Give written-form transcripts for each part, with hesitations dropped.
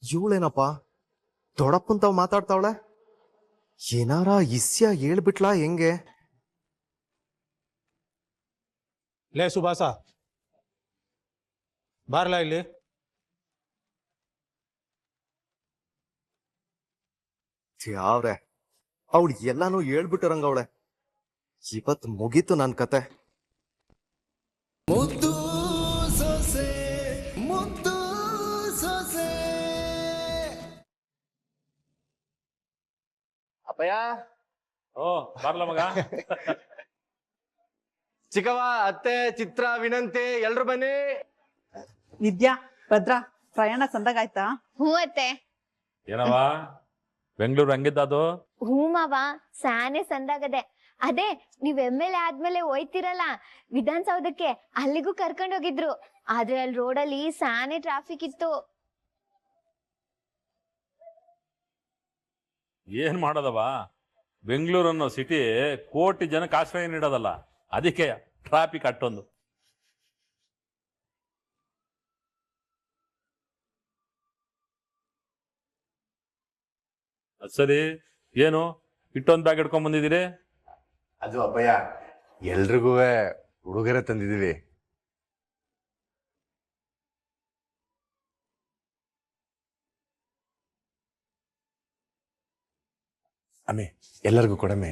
ಇವಳೇನಪ್ಪ ದೊಡ್ಡಪ್ಪಂತಾವ್ ಮಾತಾಡ್ತಾವಳೆ. ಏನಾರ ಇಸ್ಯ ಹೇಳ್ಬಿಟ್ಲಾ ಹೆಂಗೆ? ಲೇ ಸುಭಾಸ, ಬಾರ್ಲಾ ಇಲ್ಲಿ. ಯಾವ್ರೆ ಅವಳು ಎಲ್ಲಾನು ಹೇಳ್ಬಿಟ್ಟರಂಗವಳೆ. ಇವತ್ ಮುಗೀತು ನನ್ ಕತೆ. ಮುದ್ದು ಸೊಸೆ ಮುದ್ದು ಸೊಸೆ. ಅಪ್ಪಯ್ಯ. ಓ ಬರ್ಲ ಮಗ. ಚಿಕ್ಕವ್ವ, ಅತ್ತೆ, ಚಿತ್ರ, ವಿನಂತಿ ಎಲ್ರು ಬನ್ನಿ. ವಿದ್ಯಾ, ಭದ್ರ, ಪ್ರಯಾಣ ಸಂದಾಗಾಯ್ತಾ? ಹ್ಞೂ ಅತ್ತೆ. ಏನವ ಬೆಂಗಳೂರು ಹಂಗಿದ್ದ ಅದು? ಹ್ಞೂ ಮಾವ, ಸಾನೆ ಸಂದಾಗದೆ. ಅದೇ ನೀವ್ ಎಮ್ಮೆಲ್ಲೆ ಆದ್ಮೇಲೆ ಹೋಯ್ತಿರಲ್ಲ ವಿಧಾನಸೌಧಕ್ಕೆ, ಅಲ್ಲಿಗೂ ಕರ್ಕೊಂಡ್ ಹೋಗಿದ್ರು. ಆದ್ರೆ ಅಲ್ಲಿ ರೋಡಲ್ಲಿ ಸಾನೆ ಟ್ರಾಫಿಕ್ ಇತ್ತು. ಏನ್ ಮಾಡೋದವ, ಬೆಂಗಳೂರು ಅನ್ನೋ ಸಿಟಿ ಕೋಟಿ ಜನಕ್ಕೆ ಆಶ್ರಯ ನೀಡೋದಲ್ಲ, ಅದಕ್ಕೆ ಟ್ರಾಫಿಕ್ ಅಷ್ಟೊಂದು. ಸರಿ, ಏನು ಇಟ್ಟೊಂದ್ ಬ್ಯಾಗ್ ಇಟ್ಕೊಂಡ್ ಬಂದಿದ್ದೀರಿ? ಅದು ಅಪ್ಪಯ್ಯ, ಎಲ್ರಿಗೂ ಉಡುಗೊರೆ ತಂದಿದೀವಿ. ಅಮ್ಮೆ, ಎಲ್ಲರಿಗೂ ಕೊಡಮ್ಮೆ.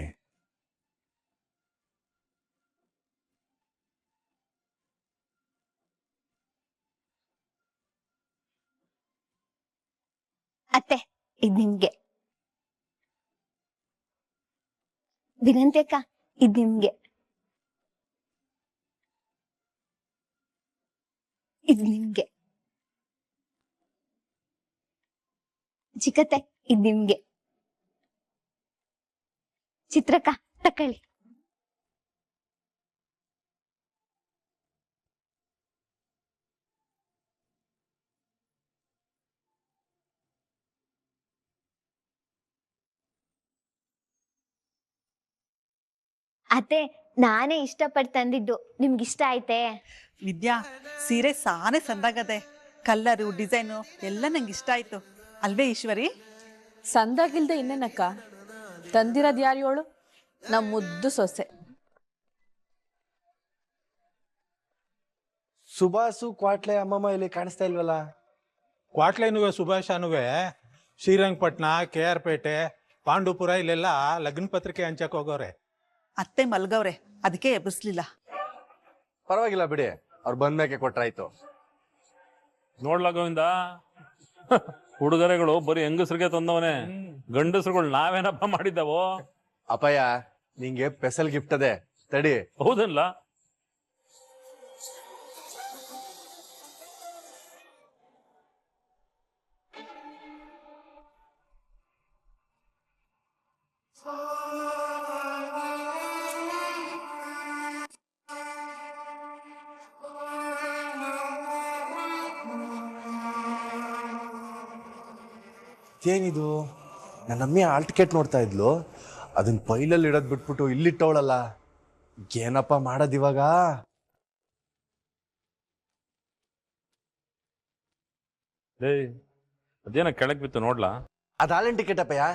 ಅತ್ತೆ, ಇದ್ ನಿಮ್ಗೆ. ವಿನಂತಿ ಅಕ್ಕ, ಇದ್ ನಿಮ್ಗೆ. ಇದ್ ನಿಮ್ಗೆ. ಚಿಕ್ಕತ್ತೆ, ಇದ್ ನಿಮ್ಗೆ. ಚಿತ್ರಕ್ಕ, ತಕೊಳ್ಳಿ. ಅತ್ತೆ, ನಾನೇ ಇಷ್ಟಪಟ್ಟು ತಂದಿದ್ದು, ನಿಮ್ಗಿಷ್ಟ ಆಯ್ತೆ? ವಿದ್ಯಾ, ಸೀರೆ ಸಾನೆ ಸಂದಾಗದೆ. ಕಲ್ಲರು, ಡಿಸೈನು ಎಲ್ಲ ನಂಗೆ ಇಷ್ಟ ಆಯ್ತು. ಅಲ್ವೇ ಈಶ್ವರಿ? ಸಂದಾಗಿಲ್ದೆ ಇನ್ನೇನಕ್ಕ, ತಂದಿರೋದ್ ಯಾರು? ನಮ್ ಮುದ್ದು ಸೊಸೆ. ಸುಭಾಸು, ಕ್ವಾಟ್ಲೆ, ಅಮ್ಮಮ್ಮ ಇಲ್ಲಿ ಕಾಣಿಸ್ತಾ ಇಲ್ವಲ್ಲ? ಕ್ವಾಟ್ಲೆನುವೆ ಸುಭಾಷನುವೆ ಶ್ರೀರಂಗಪಟ್ಟಣ, KR ಪೇಟೆ, ಪಾಂಡುಪುರ ಇಲ್ಲೆಲ್ಲ ಲಗ್ನ ಪತ್ರಿಕೆ ಹಂಚಕ್ ಹೋಗೋರೆ. ಅತ್ತೆ ಮಲ್ಗವ್ರೆ, ಅದಕ್ಕೆ ಎಬ್ಬಿಸ್ಲಿಲ್ಲ. ಪರವಾಗಿಲ್ಲ ಬಿಡಿ, ಅವ್ರು ಬಂದ್ಮೇಕೆ ಕೊಟ್ರಾಯ್ತು. ನೋಡ್ಲ ಗೋವಿಂದ, ಉಡುಗೊರೆಗಳು ಬರೀ ಹೆಂಗಸ್ರಿಗೆ ತಂದವನೇ, ಗಂಡಸ್ರುಗಳು ನಾವೇನಪ್ಪ ಮಾಡಿದ್ದಾವೋ? ಅಪ್ಪಯ್ಯ, ನಿಂಗೆ ಸ್ಪೆಷಲ್ ಗಿಫ್ಟ್ ಅದೇ, ತಡಿ. ಹೌದಲ್ಲ? ಏನಿದು? ನನ್ನ ಅಮ್ಮಿ ಹಾಲ್ ಟಿಕೆಟ್ ನೋಡ್ತಾ ಇದ್ಲು, ಅದನ್ನ ಪೈಲಲ್ಲಿ ಇಡೋದ್ ಬಿಟ್ಬಿಟ್ಟು ಇಲ್ಲಿಟ್ಟವಳಲ್ಲ. ಏನಪ್ಪ ಮಾಡೋದ್ ಇವಾಗ? ಅದೇನ ಕೆಳಗ್ ಬಿತ್ತು ನೋಡ್ಲಾ? ಅದ್ ಹಾಲಿನ ಟಿಕೆಟ್ ಅಪ್ಪಯ್ಯ.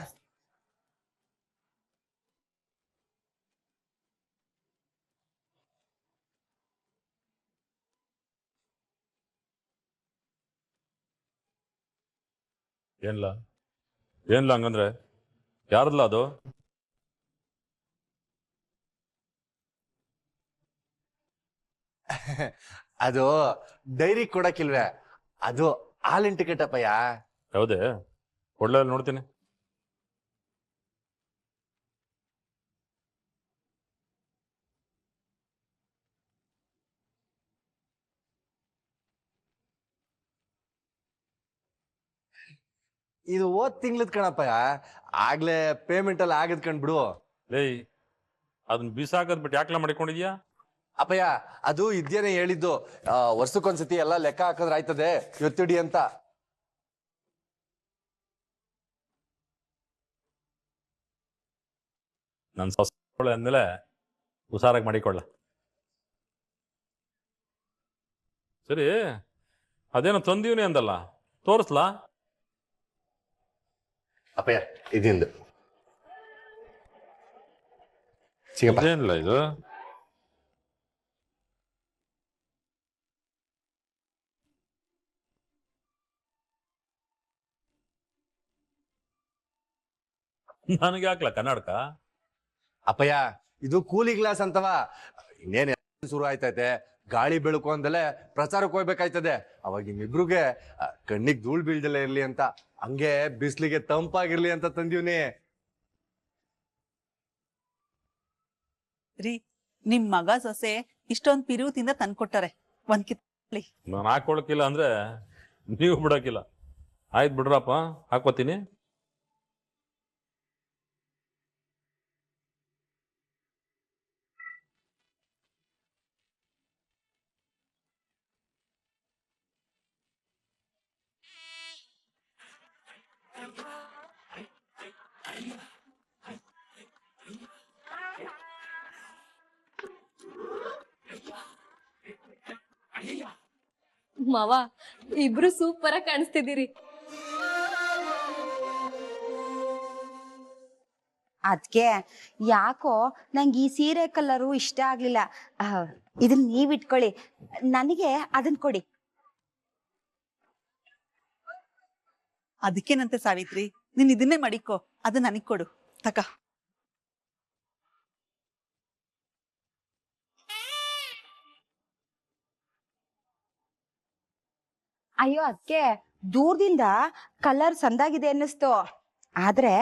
ಏನ್ಲ ಏನ್ಲ ಹಂಗಂದ್ರೆ ಯಾರಲ್ಲ ಅದು? ಅದು ಡೈರಿ ಕೊಡಕ್ಕಿಲ್ವೇ, ಅದು ಹಾಲಿನ ಟಿಕೆಟ್ ಅಪ್ಪಯ್ಯ. ಹೌದೇ? ಒಳ್ಳೆ ನೋಡ್ತೀನಿ. ಇದು ಹೋದ್ ತಿಂಗ್ಳದ್ ಕಣಪ್ಪಯ್ಯ, ಆಗ್ಲೇ ಪೇಮೆಂಟ್ ಎಲ್ಲ ಆಗದ್ ಕಣ್ಬಿಡು. ಅದನ್ನ ಬೀಸಾಕದ್ ಬಿಟ್ಟು ಯಾಕ್ಲ ಮಾಡಿಕೊಂಡಿದ್ಯಾ? ಅಪ್ಪಯ್ಯ, ಅದು ಇದ್ಯೇನೆ ಹೇಳಿದ್ದು, ವರ್ಷಕ್ಕೊಂದ್ಸತಿ ಎಲ್ಲ ಲೆಕ್ಕ ಹಾಕಿದ್ರೆ ಆಯ್ತದೆ, ಇವತ್ತಿಡಿ ಅಂತ. ನನ್ನ ಸೊಸೆ ಅಂದಮೇಲೆ ಹುಷಾರಾಗಿ ಮಾಡಿಕೊಳ್ಳ. ಸರಿ, ಅದೇನೋ ತಂದೀವ್ನಿ ಅಂದಲ್ಲ, ತೋರಿಸ್ಲಾ? ಅಪ್ಪಯ್ಯ ಇದಿಂದು ಸಿಗಪ್ಪ. ಇದೇನಿಲ್ಲ ಇದು ನನಗೆ ಹಾಕ್ಲ ಕನ್ನಡಕ. ಅಪ್ಪಯ್ಯ ಇದು ಕೂಲಿ ಗ್ಲಾಸ್ ಅಂತವ. ಇನ್ನೇನ್ ಶುರು ಆಯ್ತೈತೆ, ಗಾಳಿ ಬೆಳಕು ಅಂದಲೇ ಪ್ರಚಾರಕ್ಕೆ ಹೋಗ್ಬೇಕಾಯ್ತದೆ. ಅವಾಗ ನಿಮ್ಮಿಬ್ರಿಗೆ ಕಣ್ಣಿಗೆ ಧೂಳ್ ಬೀಳ್ದಲೇ ಇರ್ಲಿ ಅಂತ, ಹಂಗೆ ಬಿಸ್ಲಿಗೆ ತಂಪಾಗಿರ್ಲಿ ಅಂತ ತಂದೀವ್ನಿ. ರೀ ನಿಮ್ ಮಗ ಸೊಸೆ ಇಷ್ಟೊಂದ್ ಪಿರುತಿಂದ ತಂದ್ಕೊಟ್ಟಾರೆ, ಒಂದ್ ಕಿತ್ಲಿ. ನಾನು ಹಾಕೊಳಕಿಲ್ಲ ಅಂದ್ರೆ ನೀವು ಬಿಡೋಕಿಲ್ಲ. ಆಯ್ತು ಬಿಡ್ರಪ್ಪ, ಹಾಕೋತೀನಿ. ಮಾವ ಇಬ್ರು ಸೂಪರ್ ಆಗಿ ಕಾಣಿಸ್ತಿದ್ದೀರಿ. ಅದ್ಕೆ ಯಾಕೋ ನಂಗೆ ಈ ಸೀರೆ ಕಲರು ಇಷ್ಟ ಆಗ್ಲಿಲ್ಲ. ಇದನ್ನ ನೀವ್ ಇಟ್ಕೊಳ್ಳಿ, ನನಗೆ ಅದನ್ನ ಕೊಡಿ. ಅದಕ್ಕೇನಂತೆ ಸಾವಿತ್ರಿ, ನೀನ್ ಇದನ್ನೇ ಮಡಿಕೋ, ಅದನ್ನ ನನಗ್ ಕೊಡು. ತಕ. ಅಯ್ಯೋ ಅದ್ಕೆ ದೂರದಿಂದ ಕಲರ್ ಸಂದಾಗಿದೆ ಅನ್ನಿಸ್ತು, ಆದ್ರೆ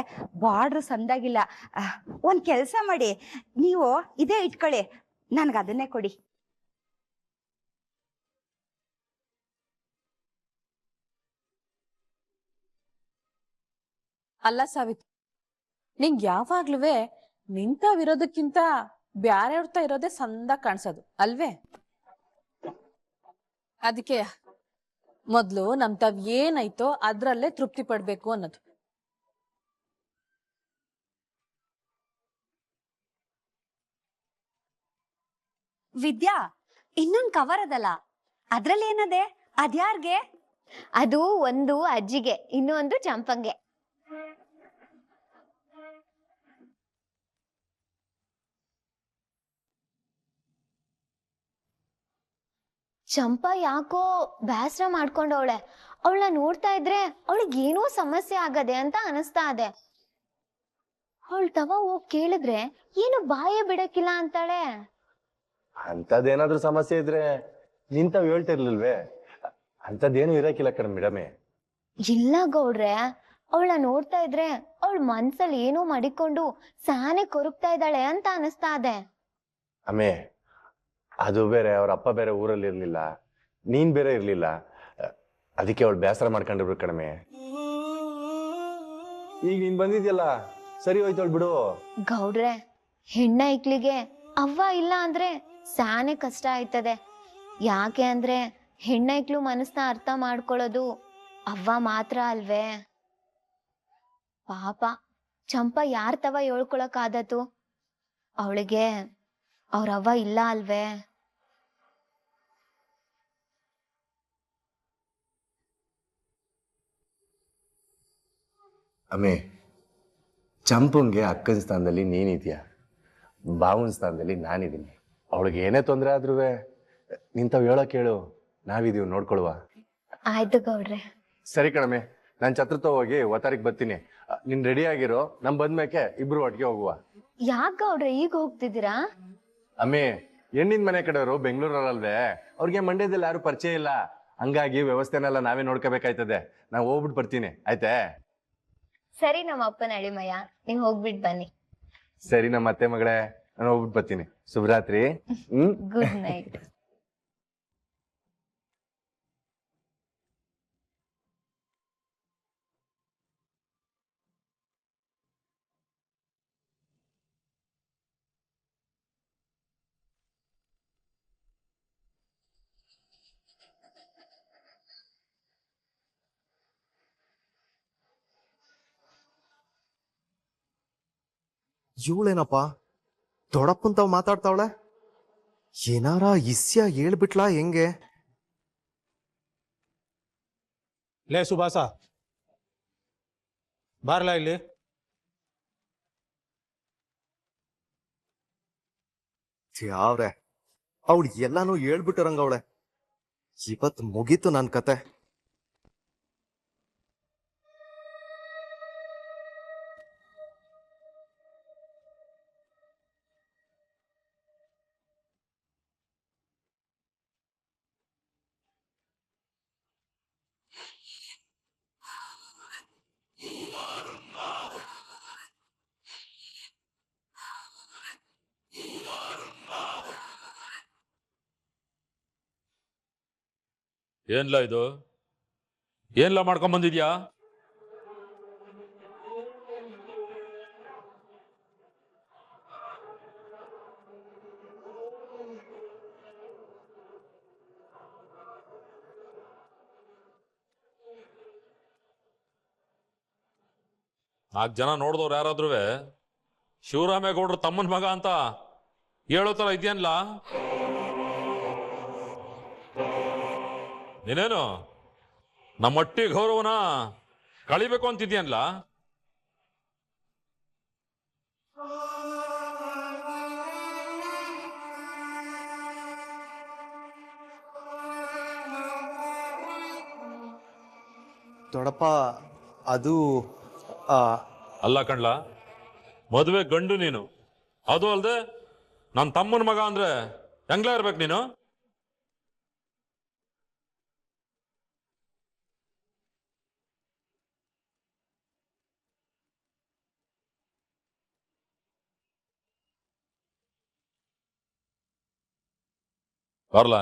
ಬಾರ್ಡ್ರ್ ಸಂದಾಗಿಲ್ಲ. ಒಂದ್ ಕೆಲ್ಸ ಮಾಡಿ, ನೀವು ಇದೇ ಇಟ್ಕೊಳ್ಳಿ, ನನ್ಗೆ ಅದನ್ನೇ ಕೊಡಿ. ಅಲ್ಲ ಸಾವಿತ್ರಿ, ನಿಂಗ್ ಯಾವಾಗ್ಲೂ ನಿಂತಾವಿರೋದಕ್ಕಿಂತ ಬ್ಯಾರೆ ಹೊರ್ತಾ ಇರೋದೇ ಸಂದ ಕಾಣಿಸೋದು ಅಲ್ವೇ? ಅದಕ್ಕೆ ಮೊದ್ಲು ನಮ್ ತಾವ್ ಏನಾಯ್ತೋ ಅದ್ರಲ್ಲೇ ತೃಪ್ತಿ ಪಡ್ಬೇಕು ಅನ್ನೋದು. ವಿದ್ಯಾ, ಇನ್ನೊಂದ್ ಕವರ್ ಅದಲ್ಲ, ಅದ್ರಲ್ಲಿ ಏನದೆ? ಅದ್ಯಾರ್ಗೆ? ಅದು ಒಂದು ಅಜ್ಜಿಗೆ, ಇನ್ನೊಂದು ಚಂಪಂಗೆ. ಚಂಪಾ ಯಾಕೋ ಬೇಸರ ಮಾಡ್ಕೊಂಡವಳೆ. ಅವಳನ್ನ ನೋಡ್ತಾ ಇದ್ರೆ ಅವಳಿಗೆ ಏನೋ ಸಮಸ್ಯೆ ಆಗದೆ ಅಂತ ಅನಿಸ್ತಾ ಇದೆ. ಅವಳ ತವ ಹೋಗ್ ಕೇಳಿದ್ರೆ ಏನು ಬಾಯೇ ಬಿಡಕ್ಕಿಲ್ಲ ಅಂತಾಳೆ. ಅಂತದೇನಾದ್ರೂ ಸಮಸ್ಯೆ ಇದ್ರೆ ನಿಂತಾವ್ ಹೇಳ್ತಿರ್ಲಿಲ್ವೇ? ಅಂತದೇನು ಇರಕ್ಕಿಲ್ಲ ಕಣ್ ಮೇಡಮೇ. ಇಲ್ಲ ಗೌಡ್ರೆ, ಅವಳನ್ನ ನೋಡ್ತಾ ಇದ್ರೆ ಅವಳ ಮನ್ಸಲ್ಲಿ ಏನೋ ಮಡಿಕೊಂಡು ಸಾನೆ ಕೊರಗ್ತಾ ಇದ್ದಾಳೆ ಅಂತ ಅನಿಸ್ತಾ ಇದೆ. ಅಮ್ಮೆ, ಅದು ಬೇರೆ, ಅವ್ರ ಅಪ್ಪ ಬೇರೆ ಊರಲ್ಲಿ ಇರ್ಲಿಲ್ಲ, ನೀನ್ ಬೇರೆ ಇರ್ಲಿಲ್ಲ, ಅದಕ್ಕೆ ಅವಳು ಬೇಸರ ಮಾಡ್ಕೊಂಡಿರ್ಬೇಕು ಕಣಮೆ. ಈಗ ನೀನ್ ಬಂದಿದ್ಯಲ್ಲ, ಸರಿ ಹೋಯ್ತವಳು ಬಿಡು. ಗೌಡ್ರೆ, ಹೆಣ್ಣ ಇಕ್ಲಿಗೆ ಅವ್ವ ಇಲ್ಲ ಅಂದ್ರೆ ಸಾನೆ ಕಷ್ಟ ಆಯ್ತದೆ. ಯಾಕೆ ಅಂದ್ರೆ ಹೆಣ್ಣ ಇಕ್ಲು ಮನಸ್ನ ಅರ್ಥ ಮಾಡ್ಕೊಳ್ಳೋದು ಅವ್ವ ಮಾತ್ರ ಅಲ್ವೇ? ಪಾಪ ಚಂಪಾ ಯಾರ್ ತವ ಹೇಳ್ಕೊಳಕ್ ಆದತು? ಅವಳಿಗೆ ಅವ್ರವ್ವ ಇಲ್ಲ ಅಲ್ವೇ? ಅಮ್ಮೆ, ಚಂಪಂಗೆ ಅಕ್ಕನ ಸ್ಥಾನದಲ್ಲಿ ನೀನಿದ್ಯಾ, ಬಾವನ ಸ್ಥಾನದಲ್ಲಿ ನಾನಿದ್ದೀನಿ. ಅವಳಿಗೆ ಏನೇ ತೊಂದರೆ ಆದ್ರೂ ನಿಂತಾವ್ ಹೇಳಕ್ ಹೇಳು, ನಾವಿದೀವಿ, ನೋಡ್ಕೊಳುವ. ಆಯ್ತು ಗೌಡ್ರೆ. ಸರಿ ಕಣಮೆ, ನಾನ್ ಛತ್ರತ ಹೋಗಿ ಒತ್ತಾರಿಗೆ ಬರ್ತೀನಿ. ನೀನ್ ರೆಡಿ ಆಗಿರೋ, ನಮ್ ಬಂದ್ಮೇಕೆ ಇಬ್ರು ಒಟ್ಟಿಗೆ ಹೋಗುವ. ಯಾಕೆ ಗೌಡ್ರೆ ಈಗ ಹೋಗ್ತಿದ್ದೀರಾ? ಅಮ್ಮೆ, ಹೆಣ್ಣಿನ ಮನೆ ಕಡೆಯವರು ಬೆಂಗಳೂರಲ್ವೇ, ಅವ್ರಿಗೆ ಮಂಡ್ಯದಲ್ಲಿ ಯಾರು ಪರಿಚಯ ಇಲ್ಲ, ಹಂಗಾಗಿ ವ್ಯವಸ್ಥೆನೆಲ್ಲ ನಾವೇ ನೋಡ್ಕೋಬೇಕಾಯ್ತದೆ. ನಾವ್ ಹೋಗ್ಬಿಟ್ಟು ಬರ್ತೀನಿ, ಆಯ್ತಾ? ಸರಿ ನಮ್ಮ ಅಪ್ಪನ ಅಳಿಮಯ್ಯ, ನೀವ್ ಹೋಗ್ಬಿಟ್ ಬನ್ನಿ. ಸರಿ ನಮ್ಮ ಅತ್ತೆ ಮಗಳೇ, ನಾನು ಹೋಗ್ಬಿಟ್ಟು ಬರ್ತೀನಿ. ಶುಭರಾತ್ರಿ. Good night. ಇವಳೇನಪ್ಪ ದೊಡ್ಡಪ್ಪಂತಾವ್ ಮಾತಾಡ್ತಾವಳೆ? ಏನಾರ ಇಸ್ಯ ಹೇಳ್ಬಿಟ್ಲಾ ಹೆಂಗೆ? ಲೇ ಸುಭಾಸ, ಬಾರ್ಲಾ ಇಲ್ಲಿ. ಯಾವ್ರೆ ಅವಳು ಎಲ್ಲಾನು ಹೇಳ್ಬಿಟ್ಟರಂಗವಳೆ. ಇವತ್ ಮುಗೀತು ನನ್ ಕತೆ. ಏನ್ಲ ಇದು? ಏನ್ಲ ಮಾಡ್ಕೊಂಡ್ ಬಂದಿದ್ಯಾ? ನಾಲ್ಕು ಜನ ನೋಡಿದವ್ರು ಯಾರಾದ್ರೂ ಶಿವರಾಮೇಗೌಡ್ರ ತಮ್ಮನ ಮಗ ಅಂತ ಹೇಳೋ ತರ ಇದೆಯನ್ಲ? ನೀನೇನು ನಮ್ಮಟ್ಟಿ ಗೌರವನ ಕಳಿಬೇಕು ಅಂತಿದ್ಯನ್ಲ? ದೊಡ್ಡಪ್ಪ ಅದು ಅಲ್ಲ ಕಣ್ಲ, ಮದುವೆ ಗಂಡು ನೀನು, ಅದು ಅಲ್ದೆ ನನ್ನ ತಮ್ಮನ ಮಗ ಅಂದ್ರೆ ಹೆಂಗ್ಲ ಇರ್ಬೇಕು ನೀನು? ಬರ್ಲಾ?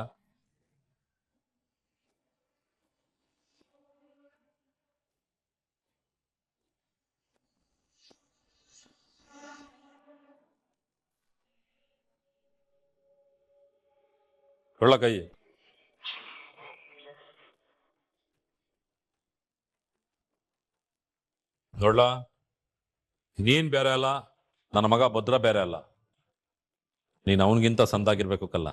ಕೊಳ್ಳ ಕೈ. ನೋಡ್ಲ, ನೀನ್ ಬೇರೆ ಅಲ್ಲ, ನನ್ನ ಮಗ ಭದ್ರ ಬೇರೆ ಅಲ್ಲ. ನೀನ್ ಅವನಿಗಿಂತ ಸಂದಾಗಿರ್ಬೇಕು ಕಲ್ಲ,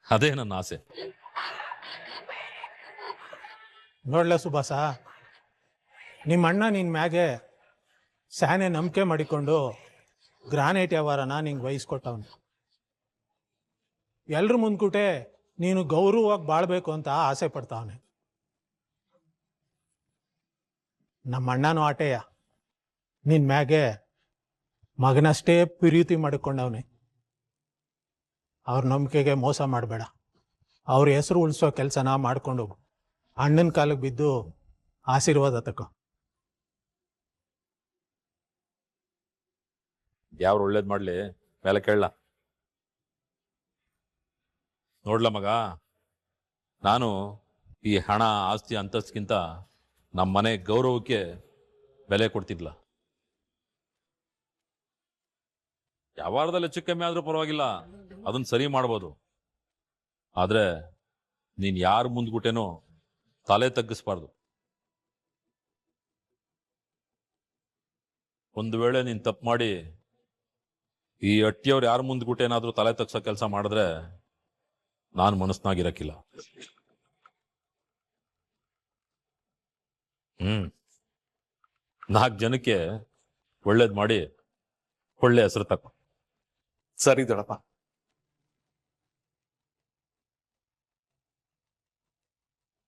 ಅದೇ ನನ್ನ ಆಸೆ. ನೋಡ್ಲ ಸುಭಾಸ, ನಿಮ್ಮ ಅಣ್ಣ ನಿನ್ ಮ್ಯಾಗೆ ಸ್ಯಾನೆ ನಂಬಿಕೆ ಮಾಡಿಕೊಂಡು ಗ್ರಾನೈಟ್ ವ್ಯವಹಾರನ ನಿಂಗೆ ವಹಿಸ್ಕೊಟ್ಟವನು. ಎಲ್ರ ಮುಂದ್ಕೂಟೆ ನೀನು ಗೌರವವಾಗಿ ಬಾಳ್ಬೇಕು ಅಂತ ಆಸೆ ಪಡ್ತಾವನೆ. ನಮ್ಮ ಅಣ್ಣನೂ ಆಟೆಯ ನಿನ್ ಮ್ಯಾಗೆ ಮಗನಷ್ಟೇ ಪ್ರೀತಿ ಮಾಡಿಕೊಂಡವನೆ. ಅವ್ರ ನಂಬಿಕೆಗೆ ಮೋಸ ಮಾಡಬೇಡ. ಅವ್ರ ಹೆಸರು ಉಳಿಸೋ ಕೆಲಸನ ಮಾಡ್ಕೊಂಡು ಅಣ್ಣನ ಕಾಲಿಗೆ ಬಿದ್ದು ಆಶೀರ್ವಾದ ತಕೋ. ಯಾವ್ರು ಒಳ್ಳೇದ್ ಮಾಡ್ಲಿ ಮೇಲೆ ಕೇಳಲ್ಲ. ನೋಡ್ಲ ಮಗ, ನಾನು ಈ ಹಣ ಆಸ್ತಿ ಅಂತಸ್ತಿಗಿಂತ ನಮ್ಮ ಮನೆ ಗೌರವಕ್ಕೆ ಬೆಲೆ ಕೊಡ್ತಿದ್ಲ. ವ್ಯವಹಾರದಲ್ಲಿ ಹೆಚ್ಚು ಕಮ್ಮಿ ಆದ್ರೂ ಪರವಾಗಿಲ್ಲ, ಅದನ್ನ ಸರಿ ಮಾಡ್ಬೋದು. ಆದ್ರೆ ನೀನ್ ಯಾರ ಮುಂದ್ಗುಟೇನೋ ತಲೆ ತಗ್ಗಿಸ್ಬಾರ್ದು. ಒಂದು ವೇಳೆ ನೀನ್ ತಪ್ಪು ಮಾಡಿ ಈ ಅಟ್ಟಿಯವ್ರು ಯಾರ ಮುಂದ್ಗುಟೇನಾದ್ರೂ ತಲೆ ತಗ್ಸೋ ಕೆಲಸ ಮಾಡಿದ್ರೆ ನಾನು ಮನಸ್ನಾಗಿರಕ್ಕಿಲ್ಲ. 4 ಜನಕ್ಕೆ ಒಳ್ಳೇದ್ ಮಾಡಿ ಒಳ್ಳೆ ಹೆಸರು ತಕೋ. ಸರಿ ದೊಡ್ಡಪ್ಪ.